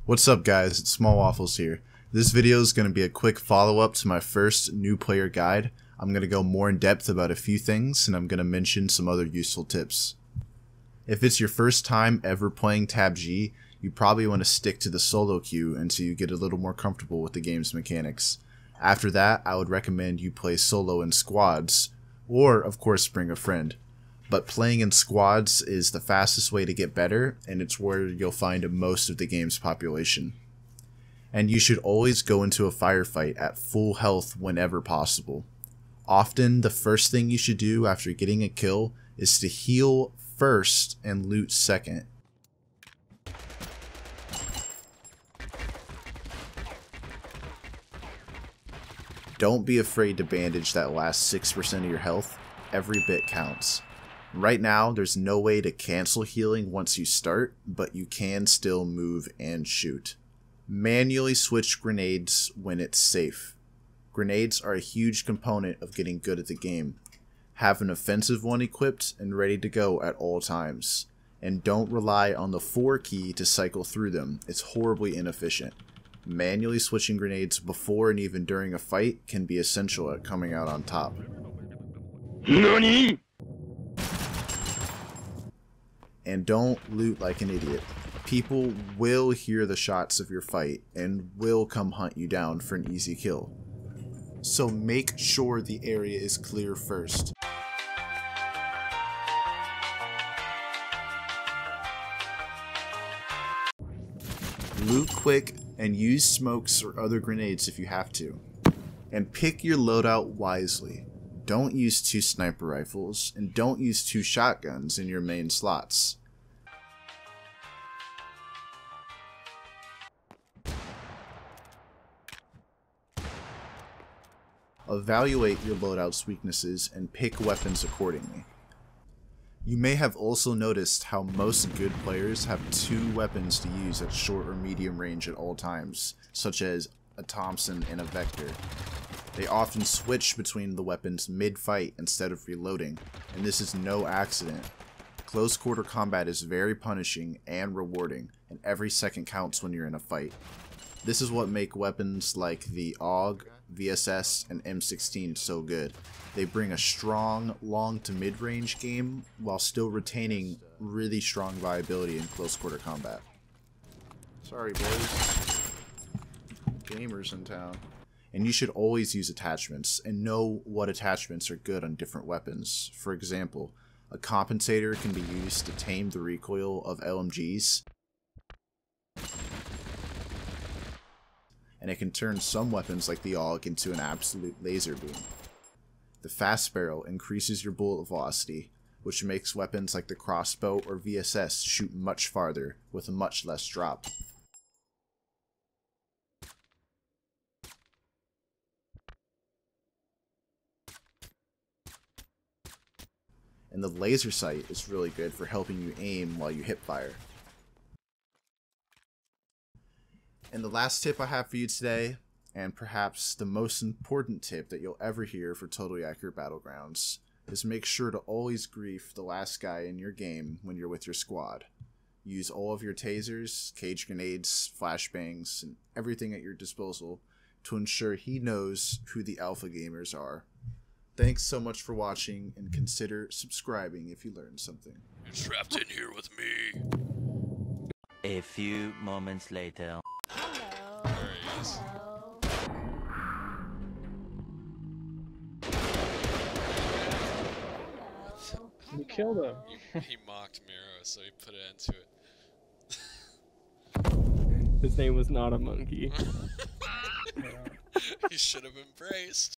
What's up guys, it's SmallWaffles here. This video is going to be a quick follow-up to my first new player guide. I'm going to go more in depth about a few things and I'm going to mention some other useful tips. If it's your first time ever playing TABG, you probably want to stick to the solo queue until you get a little more comfortable with the game's mechanics. After that, I would recommend you play solo in squads, or of course bring a friend. But playing in squads is the fastest way to get better, and it's where you'll find most of the game's population. And you should always go into a firefight at full health whenever possible. Often, the first thing you should do after getting a kill is to heal first and loot second. Don't be afraid to bandage that last 6% of your health. Every bit counts. Right now, there's no way to cancel healing once you start, but you can still move and shoot. Manually switch grenades when it's safe. Grenades are a huge component of getting good at the game. Have an offensive one equipped and ready to go at all times. And don't rely on the 4 key to cycle through them, it's horribly inefficient. Manually switching grenades before and even during a fight can be essential at coming out on top. NANI?! And don't loot like an idiot. People will hear the shots of your fight and will come hunt you down for an easy kill. So make sure the area is clear first. Loot quick and use smokes or other grenades if you have to. And pick your loadout wisely. Don't use 2 sniper rifles, and don't use 2 shotguns in your main slots. Evaluate your loadout's weaknesses and pick weapons accordingly. You may have also noticed how most good players have 2 weapons to use at short or medium range at all times, such as a Thompson and a Vector. They often switch between the weapons mid-fight instead of reloading, and this is no accident. Close quarter combat is very punishing and rewarding, and every second counts when you're in a fight. This is what makes weapons like the AUG, VSS, and M16 so good. They bring a strong long to mid-range game while still retaining really strong viability in close quarter combat. Sorry boys, gamers in town. And you should always use attachments and know what attachments are good on different weapons. For example, a compensator can be used to tame the recoil of LMGs, and it can turn some weapons like the AUG into an absolute laser beam. The fast barrel increases your bullet velocity, which makes weapons like the crossbow or VSS shoot much farther with much less drop. And the laser sight is really good for helping you aim while you hip fire. And the last tip I have for you today, and perhaps the most important tip that you'll ever hear for totally accurate Battlegrounds, is make sure to always grief the last guy in your game when you're with your squad. Use all of your tasers, cage grenades, flashbangs, and everything at your disposal to ensure he knows who the alpha gamers are. Thanks so much for watching, and consider subscribing if you learned something. You're trapped in here with me. A few moments later. Hello. There he is. Hello. You killed him. He mocked Miro, so he put an end to it. His name was not a monkey. He should have embraced.